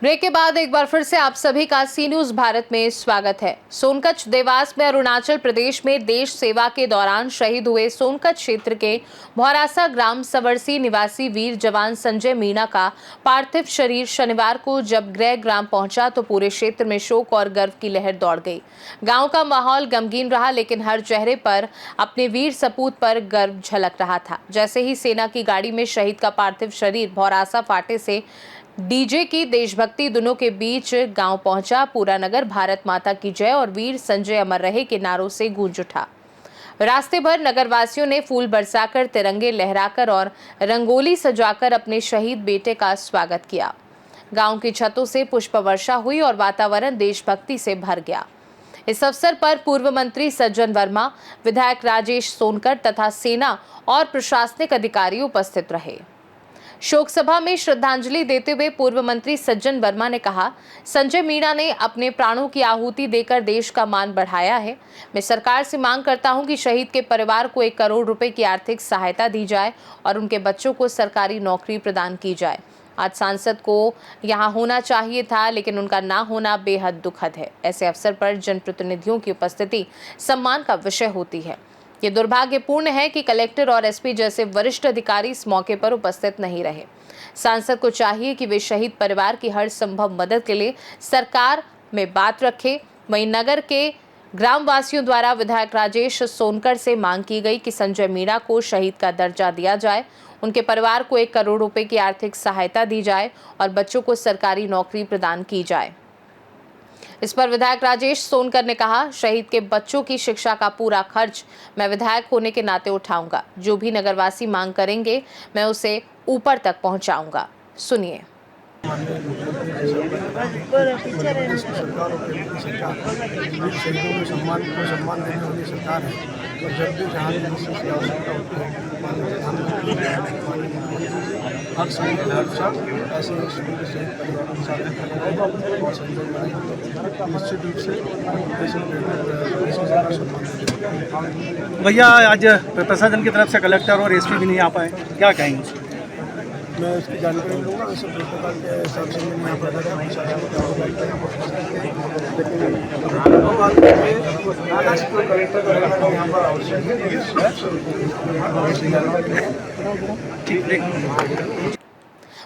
Break के बाद एक बार फिर से आप सभी का सी न्यूज भारत में स्वागत है। सोनकच्छ देवास में अरुणाचल प्रदेश में देश सेवा के दौरान शहीद हुए सोनकच्छ क्षेत्र के भौरासा ग्राम सवरसी निवासी वीर जवान संजय मीणा का पार्थिव शरीर शनिवार को जब गृह ग्राम पहुंचा तो पूरे क्षेत्र में शोक और गर्व की लहर दौड़ गई। गांव का माहौल गमगीन रहा, लेकिन हर चेहरे पर अपने वीर सपूत पर गर्व झलक रहा था। जैसे ही सेना की गाड़ी में शहीद का पार्थिव शरीर भौरासा फाटे से डीजे की देशभक्ति दोनों के बीच गांव पहुंचा, पूरा नगर भारत माता की जय और वीर संजय अमर रहे के नारों से गूंज उठा। रास्ते भर नगरवासियों ने फूल बरसाकर, तिरंगे लहराकर और रंगोली सजाकर अपने शहीद बेटे का स्वागत किया। गांव की छतों से पुष्प वर्षा हुई और वातावरण देशभक्ति से भर गया। इस अवसर पर पूर्व मंत्री सज्जन वर्मा, विधायक राजेश सोनकर तथा सेना और प्रशासनिक अधिकारी उपस्थित रहे। शोक सभा में श्रद्धांजलि देते हुए पूर्व मंत्री सज्जन वर्मा ने कहा, संजय मीणा ने अपने प्राणों की आहुति देकर देश का मान बढ़ाया है। मैं सरकार से मांग करता हूं कि शहीद के परिवार को 1 करोड़ रुपए की आर्थिक सहायता दी जाए और उनके बच्चों को सरकारी नौकरी प्रदान की जाए। आज सांसद को यहां होना चाहिए था, लेकिन उनका ना होना बेहद दुखद है। ऐसे अवसर पर जनप्रतिनिधियों की उपस्थिति सम्मान का विषय होती है। ये दुर्भाग्यपूर्ण है कि कलेक्टर और एसपी जैसे वरिष्ठ अधिकारी इस मौके पर उपस्थित नहीं रहे। सांसद को चाहिए कि वे शहीद परिवार की हर संभव मदद के लिए सरकार में बात रखें। वहीं नगर के ग्रामवासियों द्वारा विधायक राजेश सोनकर से मांग की गई कि संजय मीणा को शहीद का दर्जा दिया जाए, उनके परिवार को 1 करोड़ रुपए की आर्थिक सहायता दी जाए और बच्चों को सरकारी नौकरी प्रदान की जाए। इस पर विधायक राजेश सोनकर ने कहा, शहीद के बच्चों की शिक्षा का पूरा खर्च मैं विधायक होने के नाते उठाऊंगा। जो भी नगरवासी मांग करेंगे मैं उसे ऊपर तक पहुंचाऊंगा। सुनिए। सरकार है और जब भी जहाँ की आवश्यकता होती है हर समय ऐसे निश्चित रूप से भैया आज प्रशासन की तरफ से कलेक्टर और एसपी भी नहीं आ पाए, क्या कहेंगे? मैं उसकी जानकारी लूँगा। वैसे प्रोटोकॉल के हिसाब से मैं यहाँ पर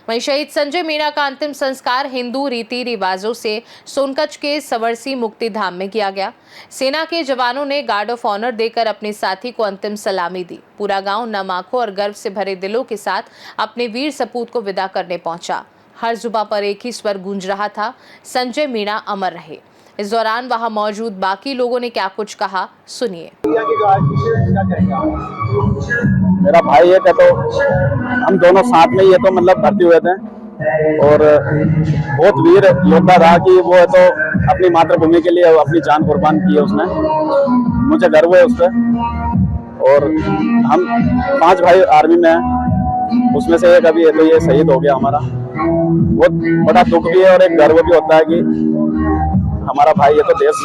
वहीं शहीद संजय मीणा का अंतिम संस्कार हिंदू रीति रिवाजों से सोनकच्छ के सवरसी मुक्ति धाम में किया गया। सेना के जवानों ने गार्ड ऑफ ऑनर देकर अपने साथी को अंतिम सलामी दी। पूरा गांव नम आंखों और गर्व से भरे दिलों के साथ अपने वीर सपूत को विदा करने पहुंचा। हर जुबां पर एक ही स्वर गूंज रहा था, संजय मीणा अमर रहे। इस दौरान वहां मौजूद बाकी लोगों ने क्या कुछ कहा, सुनिए। मेरा भाई है, तो हम दोनों साथ में ही है, तो मतलब भर्ती हुए थे और बहुत वीर योद्धा था कि वो है तो अपनी मातृभूमि के लिए अपनी जान कुर्बान की है उसने। मुझे गर्व है उस पर। और हम 5 भाई आर्मी में हैं, उसमें से एक अभी है तो ये शहीद हो गया हमारा। बहुत बड़ा दुख भी है और एक गर्व भी होता है कि हमारा भाई है तो देश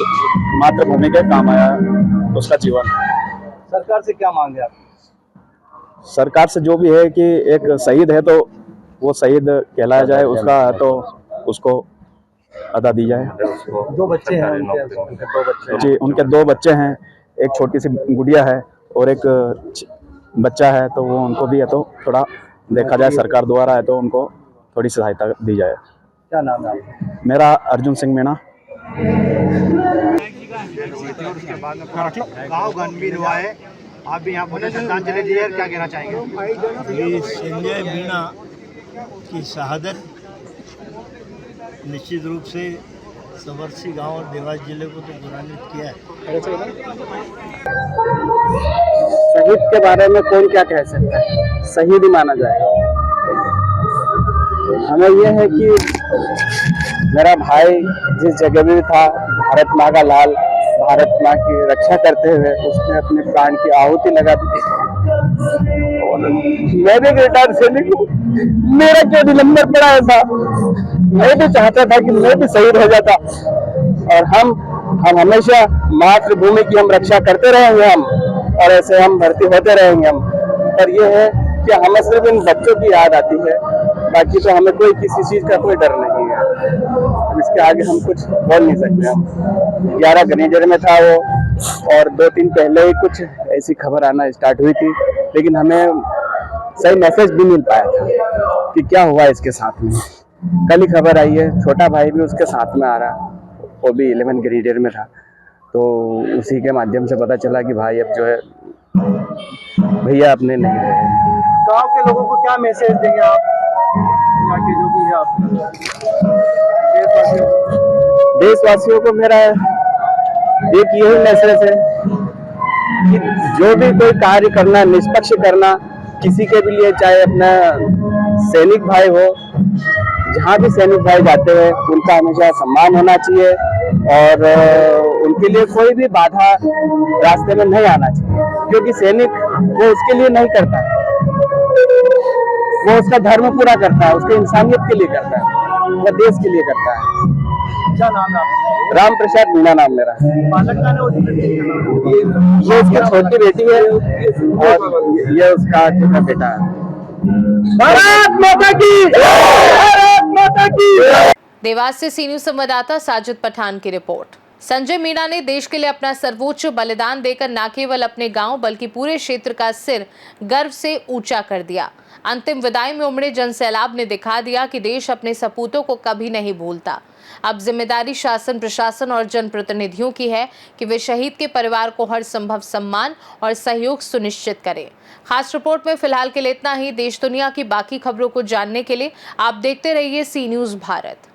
मातृभूमि के काम आया है उसका जीवन। सरकार से क्या मांगे आप? सरकार से जो भी है कि एक शहीद है तो वो शहीद कहलाया जाए, उसका तो उसको अदा दी जाए। 2 बच्चे हैं उनके? जी, उनके 2 बच्चे हैं, एक छोटी सी गुड़िया है और एक बच्चा है, तो वो उनको भी है तो थोड़ा देखा जाए, सरकार द्वारा है तो उनको थोड़ी सहायता दी जाए। क्या नाम है आपका? मेरा अर्जुन सिंह मीणा। गाँव गंभीर हुआ है, आप भी यहाँ पर श्रद्धांजलि दी है, क्या कहना चाहेंगे? संजय मीणा की शहादत निश्चित रूप से सवरसी गांव और देवास जिले को तो गौरवान्वित किया है। शहीद के बारे में कौन क्या कह सकता है, शहीद ही माना जाएगा। हमें यह है कि मेरा भाई जिस जगह भी था, भारत माँ का लाल, भारत माँ की रक्षा करते हुए उसने अपने प्राण की आहुति लगा दी। मैं भी रिटायर्ड सैनिक हूँ, मेरा क्यों निलंबन पड़ा ऐसा? मैं भी चाहता था कि मैं भी शहीद हो जाता। और हम हमेशा मातृभूमि की हम रक्षा करते रहेंगे हम, और ऐसे हम भर्ती होते रहेंगे हम। पर ये है कि हमें सिर्फ इन बच्चों की याद आती है, बाकी तो हमें कोई किसी चीज़ का कोई डर नहीं है। इसके आगे हम कुछ बोल नहीं सकते। हम 11 ग्रेनेडर में था वो, और 2-3 पहले ही कुछ ऐसी खबर आना स्टार्ट हुई थी, लेकिन हमें सही मैसेज भी मिल पाया था कि क्या हुआ इसके साथ में। कल ही खबर आई है, छोटा भाई भी उसके साथ में आ रहा, वो भी 11 ग्रेनेडर में था, तो उसी के माध्यम से पता चला कि भाई अब जो है भैया अपने नहीं रहे। गांव के लोगों को क्या मैसेज देंगे आप, यहाँ के जो भी है आप देशवासियों को मेरा एक यही मैसेज है कि जो भी कोई कार्य करना, निष्पक्ष करना, किसी के भी लिए, चाहे अपना सैनिक भाई हो, जहाँ भी सैनिक भाई जाते हैं उनका हमेशा सम्मान होना चाहिए, और उनके लिए कोई भी बाधा रास्ते में नहीं आना चाहिए, क्योंकि सैनिक वो उसके लिए नहीं करता है, वो उसका धर्म पूरा करता है, उसके इंसानियत के लिए करता है, वो देश के लिए करता है। क्या नाम है आपका? राम प्रसाद मीणा नाम मेरा। बालक का ने होती है? ये उसकी छोटी बेटी है और ये उसका छोटा बेटा है। भारत माता की, भारत माता की। देवास से सी न्यूज संवाददाता साजिद पठान की रिपोर्ट। संजय मीणा ने देश के लिए अपना सर्वोच्च बलिदान देकर न केवल अपने गांव बल्कि पूरे क्षेत्र का सिर गर्व से ऊंचा कर दिया। अंतिम विदाई में उमड़े जनसैलाब ने दिखा दिया कि देश अपने सपूतों को कभी नहीं भूलता। अब जिम्मेदारी शासन, प्रशासन और जनप्रतिनिधियों की है कि वे शहीद के परिवार को हर संभव सम्मान और सहयोग सुनिश्चित करें। खास रिपोर्ट में फिलहाल के लिए इतना ही। देश दुनिया की बाकी खबरों को जानने के लिए आप देखते रहिए सी न्यूज भारत।